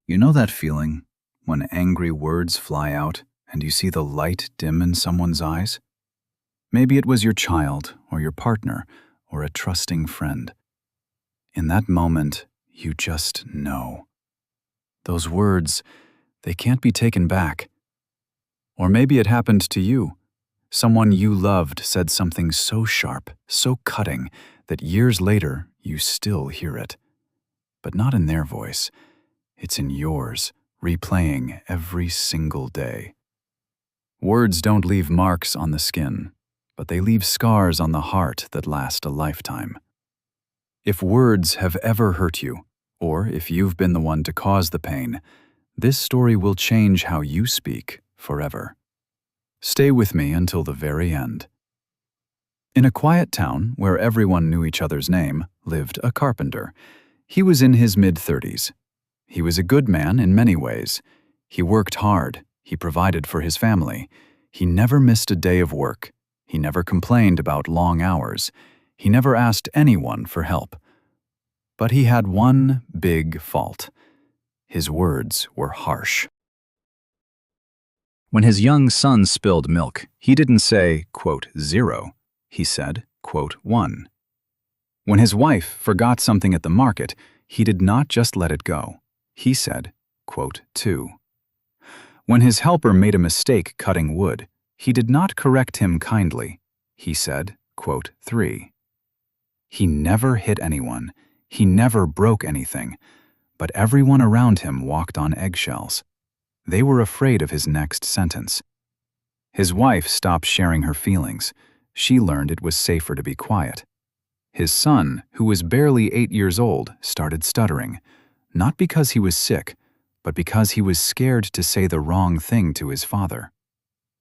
You know that feeling when angry words fly out and you see the light dim in someone's eyes? Maybe it was your child or your partner or a trusting friend. In that moment, you just know. Those words, they can't be taken back. Or maybe it happened to you. Someone you loved said something so sharp, so cutting, that years later you still hear it. But not in their voice. It's in yours, replaying every single day. Words don't leave marks on the skin, but they leave scars on the heart that last a lifetime. If words have ever hurt you, or if you've been the one to cause the pain, this story will change how you speak forever. Stay with me until the very end. In a quiet town where everyone knew each other's name lived a carpenter. He was in his mid-30s. He was a good man in many ways. He worked hard. He provided for his family. He never missed a day of work. He never complained about long hours. He never asked anyone for help. But he had one big fault. His words were harsh. When his young son spilled milk, he didn't say, quote, 0. He said, quote, 1. When his wife forgot something at the market, he did not just let it go. He said, quote, 2. When his helper made a mistake cutting wood, he did not correct him kindly. He said, quote, 3. He never hit anyone. He never broke anything. But everyone around him walked on eggshells. They were afraid of his next sentence. His wife stopped sharing her feelings. She learned it was safer to be quiet. His son, who was barely 8 years old, started stuttering, not because he was sick, but because he was scared to say the wrong thing to his father.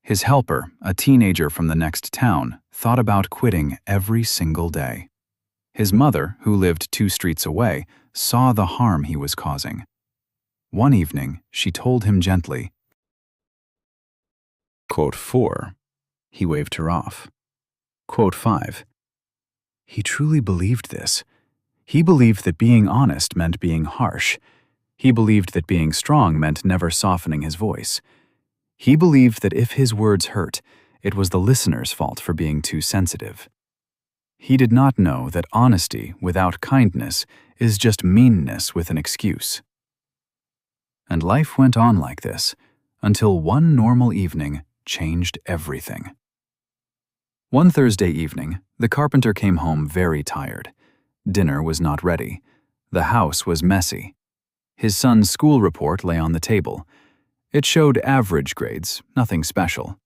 His helper, a teenager from the next town, thought about quitting every single day. His mother, who lived 2 streets away, saw the harm he was causing. One evening, she told him gently, quote, 4. He waved her off. Quote 5. He truly believed this. He believed that being honest meant being harsh. He believed that being strong meant never softening his voice. He believed that if his words hurt, it was the listener's fault for being too sensitive. He did not know that honesty without kindness is just meanness with an excuse. And life went on like this, until one normal evening changed everything. One Thursday evening, the carpenter came home very tired. Dinner was not ready. The house was messy. His son's school report lay on the table. It showed average grades, nothing special.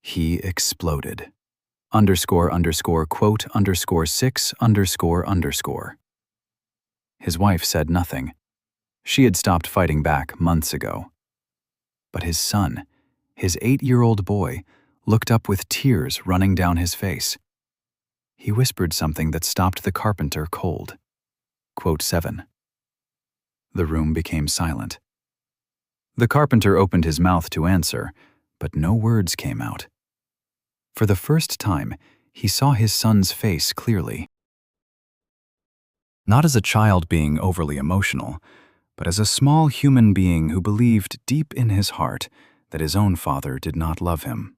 He exploded. Underscore, underscore, quote, underscore 6, underscore, underscore. His wife said nothing. She had stopped fighting back months ago. But his son, his 8-year-old boy, looked up with tears running down his face. He whispered something that stopped the carpenter cold. Quote 7. The room became silent. The carpenter opened his mouth to answer, but no words came out. For the first time, he saw his son's face clearly. Not as a child being overly emotional, but as a small human being who believed deep in his heart that his own father did not love him.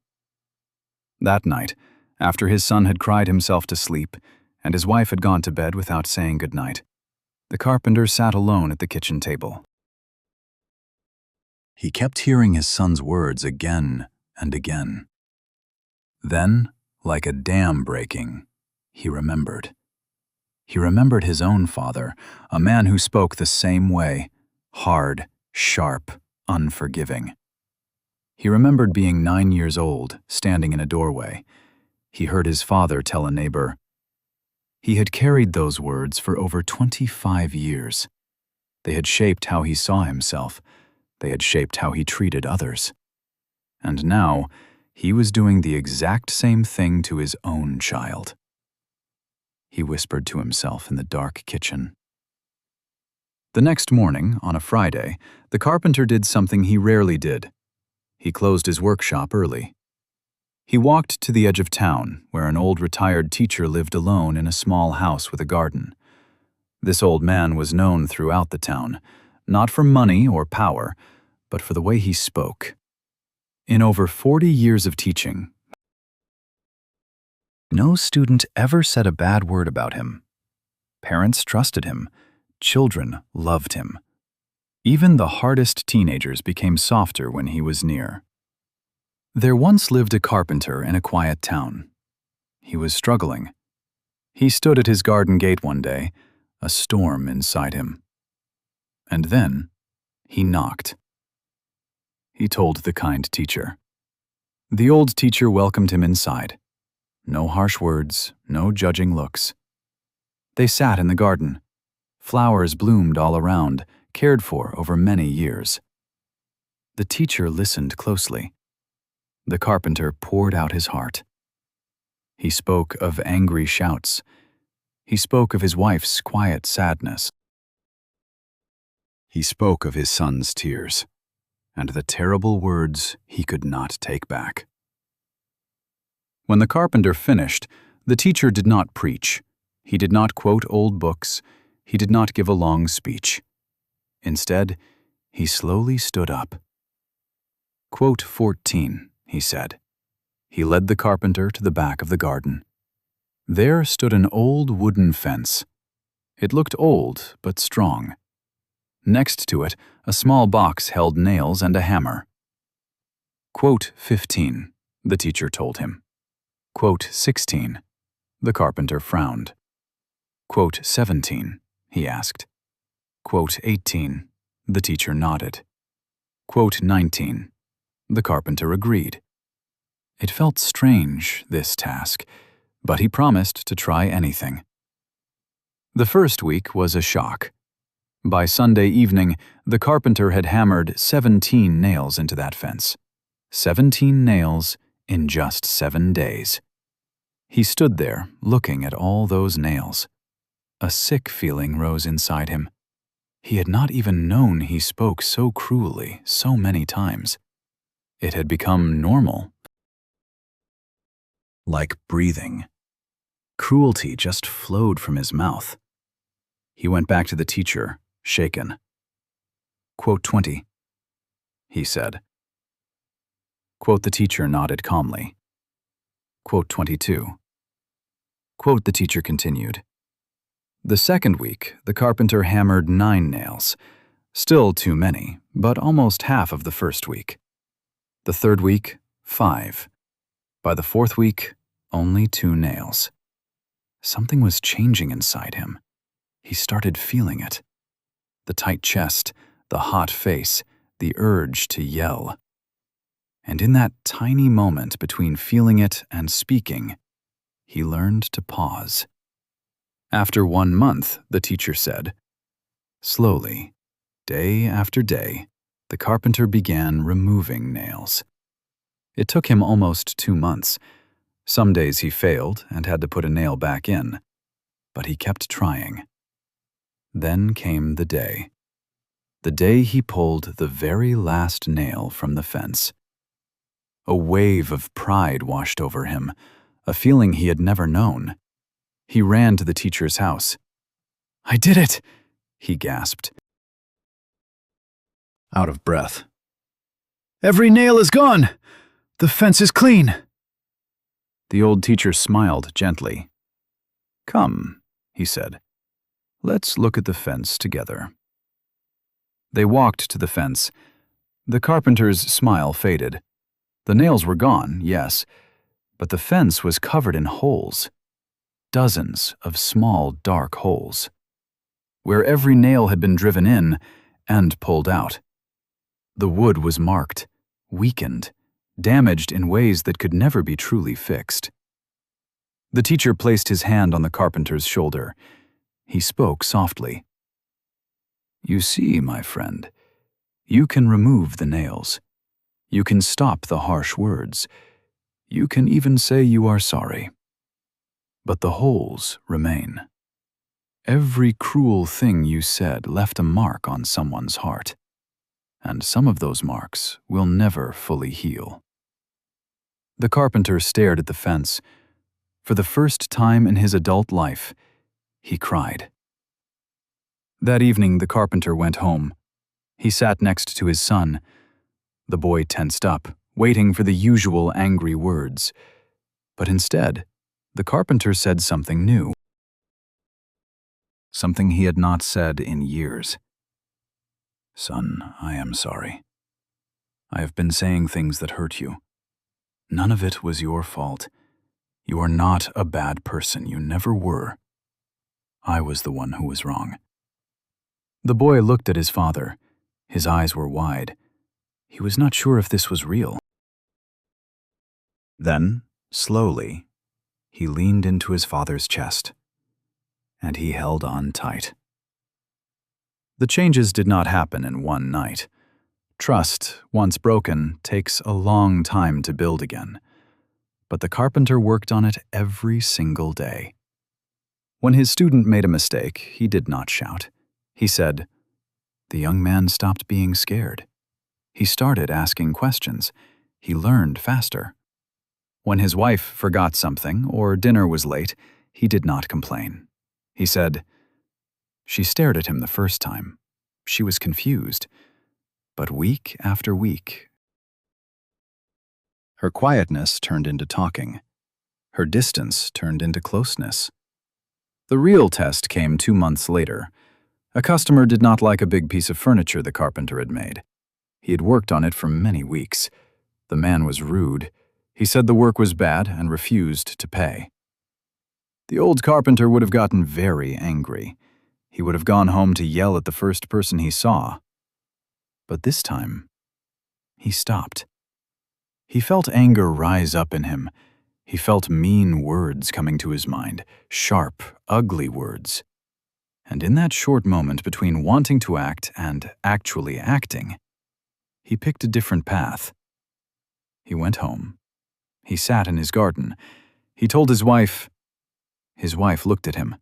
That night, after his son had cried himself to sleep and his wife had gone to bed without saying goodnight, the carpenter sat alone at the kitchen table. He kept hearing his son's words again and again. Then, like a dam breaking, he remembered. He remembered his own father, a man who spoke the same way, hard, sharp, unforgiving. He remembered being 9 years old, standing in a doorway. He heard his father tell a neighbor. He had carried those words for over 25 years. They had shaped how he saw himself. They had shaped how he treated others. And now, he was doing the exact same thing to his own child. He whispered to himself in the dark kitchen. The next morning, on a Friday, the carpenter did something he rarely did. He closed his workshop early. He walked to the edge of town, where an old retired teacher lived alone in a small house with a garden. This old man was known throughout the town, not for money or power, but for the way he spoke. In over 40 years of teaching, no student ever said a bad word about him. Parents trusted him. Children loved him. Even the hardest teenagers became softer when he was near. There once lived a carpenter in a quiet town. He was struggling. He stood at his garden gate one day, a storm inside him. And then he knocked. He told the kind teacher. The old teacher welcomed him inside. No harsh words, no judging looks. They sat in the garden. Flowers bloomed all around, cared for over many years. The teacher listened closely. The carpenter poured out his heart. He spoke of angry shouts. He spoke of his wife's quiet sadness. He spoke of his son's tears, and the terrible words he could not take back. When the carpenter finished, the teacher did not preach. He did not quote old books. He did not give a long speech. Instead, he slowly stood up. Quote 14, he said. He led the carpenter to the back of the garden. There stood an old wooden fence. It looked old but strong. Next to it, a small box held nails and a hammer. Quote 15, the teacher told him. Quote 16, the carpenter frowned. Quote 17, he asked. Quote 18, the teacher nodded. Quote 19, the carpenter agreed. It felt strange, this task, but he promised to try anything. The first week was a shock. By Sunday evening, the carpenter had hammered 17 nails into that fence. 17 nails in just 7 days. He stood there, looking at all those nails. A sick feeling rose inside him. He had not even known he spoke so cruelly so many times. It had become normal. Like breathing. Cruelty just flowed from his mouth. He went back to the teacher, shaken. Quote 20, he said. Quote the teacher nodded calmly. Quote 22. Quote the teacher continued. The second week, the carpenter hammered 9 nails. Still too many, but almost half of the first week. The third week, 5. By the fourth week, only 2 nails. Something was changing inside him. He started feeling it. The tight chest, the hot face, the urge to yell. And in that tiny moment between feeling it and speaking, he learned to pause. After 1 month, the teacher said, slowly, day after day, the carpenter began removing nails. It took him almost 2 months. Some days he failed and had to put a nail back in, but he kept trying. Then came the day he pulled the very last nail from the fence. A wave of pride washed over him, a feeling he had never known. He ran to the teacher's house. "I did it!" he gasped, out of breath. "Every nail is gone! The fence is clean!" The old teacher smiled gently. "Come," he said. "Let's look at the fence together." They walked to the fence. The carpenter's smile faded. The nails were gone, yes, but the fence was covered in holes. Dozens of small, dark holes, where every nail had been driven in and pulled out. The wood was marked, weakened, damaged in ways that could never be truly fixed. The teacher placed his hand on the carpenter's shoulder. He spoke softly. "You see, my friend, you can remove the nails. You can stop the harsh words. You can even say you are sorry. But the holes remain. Every cruel thing you said left a mark on someone's heart, and some of those marks will never fully heal." The carpenter stared at the fence. For the first time in his adult life, he cried. That evening, the carpenter went home. He sat next to his son. The boy tensed up, waiting for the usual angry words. But instead, the carpenter said something new. Something he had not said in years. "Son, I am sorry. I have been saying things that hurt you. None of it was your fault. You are not a bad person. You never were. I was the one who was wrong." The boy looked at his father. His eyes were wide. He was not sure if this was real. Then, slowly, he leaned into his father's chest, and he held on tight. The changes did not happen in one night. Trust, once broken, takes a long time to build again. But the carpenter worked on it every single day. When his student made a mistake, he did not shout. He said, the young man stopped being scared. He started asking questions. He learned faster. When his wife forgot something or dinner was late, he did not complain. He said, she stared at him the first time. She was confused. But week after week, her quietness turned into talking. Her distance turned into closeness. The real test came 2 months later. A customer did not like a big piece of furniture the carpenter had made. He had worked on it for many weeks. The man was rude. He said the work was bad and refused to pay. The old carpenter would have gotten very angry. He would have gone home to yell at the first person he saw. But this time, he stopped. He felt anger rise up in him. He felt mean words coming to his mind, sharp, ugly words. And in that short moment between wanting to act and actually acting, he picked a different path. He went home. He sat in his garden. He told his wife. His wife looked at him.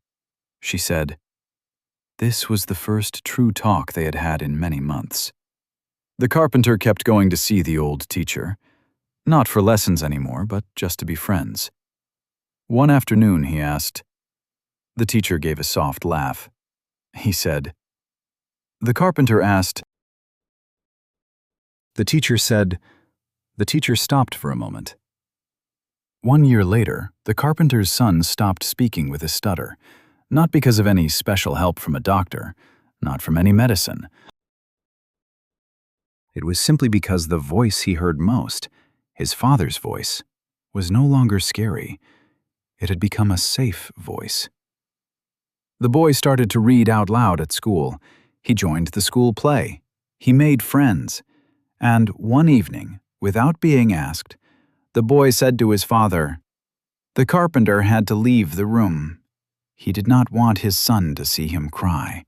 She said, this was the first true talk they had had in many months. The carpenter kept going to see the old teacher. Not for lessons anymore, but just to be friends. One afternoon he asked. The teacher gave a soft laugh. He said, the carpenter asked. The teacher said. The teacher stopped for a moment. 1 year later, the carpenter's son stopped speaking with a stutter, not because of any special help from a doctor, not from any medicine. It was simply because the voice he heard most, his father's voice, was no longer scary. It had become a safe voice. The boy started to read out loud at school. He joined the school play. He made friends. And one evening, without being asked, the boy said to his father, the carpenter had to leave the room. He did not want his son to see him cry.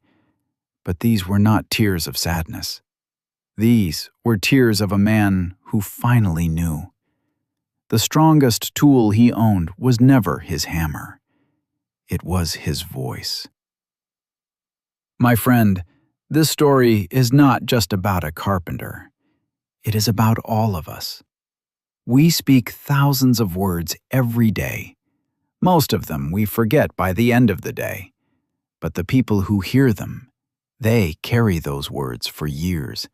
But these were not tears of sadness. These were tears of a man who finally knew. The strongest tool he owned was never his hammer. It was his voice. My friend, this story is not just about a carpenter. It is about all of us. We speak thousands of words every day. Most of them we forget by the end of the day. But the people who hear them, they carry those words for years,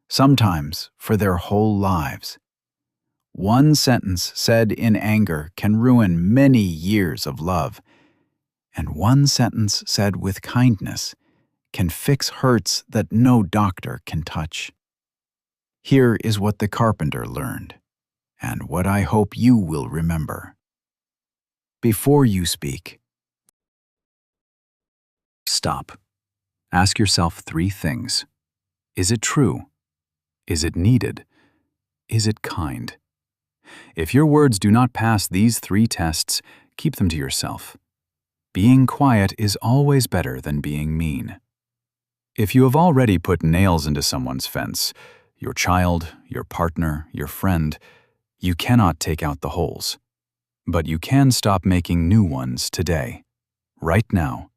sometimes for their whole lives. One sentence said in anger can ruin many years of love, and one sentence said with kindness can fix hurts that no doctor can touch. Here is what the carpenter learned, and what I hope you will remember. Before you speak, stop. Ask yourself 3 things. Is it true? Is it needed? Is it kind? If your words do not pass these 3 tests, keep them to yourself. Being quiet is always better than being mean. If you have already put nails into someone's fence, your child, your partner, your friend, you cannot take out the holes. But you can stop making new ones today, right now,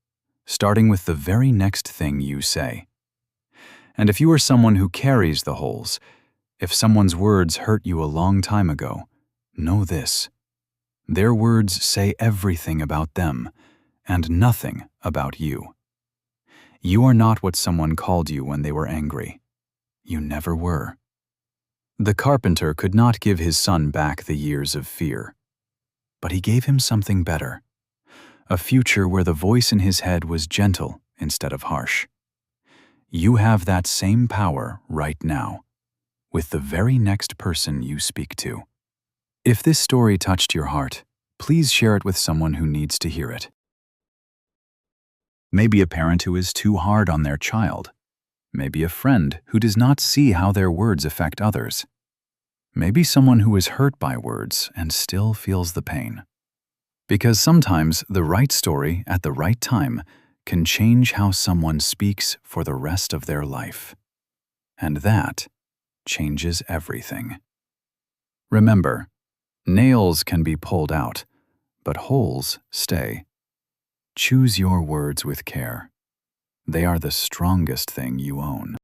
starting with the very next thing you say. And if you are someone who carries the holes, if someone's words hurt you a long time ago, know this. Their words say everything about them, and nothing about you. You are not what someone called you when they were angry. you never were. The carpenter could not give his son back the years of fear, but he gave him something better, a future where the voice in his head was gentle instead of harsh. You have that same power right now, with the very next person you speak to. If this story touched your heart, please share it with someone who needs to hear it. Maybe a parent who is too hard on their child. Maybe a friend who does not see how their words affect others. Maybe someone who is hurt by words and still feels the pain. Because sometimes the right story at the right time can change how someone speaks for the rest of their life. And that changes everything. Remember, nails can be pulled out, but holes stay. Choose your words with care. They are the strongest thing you own.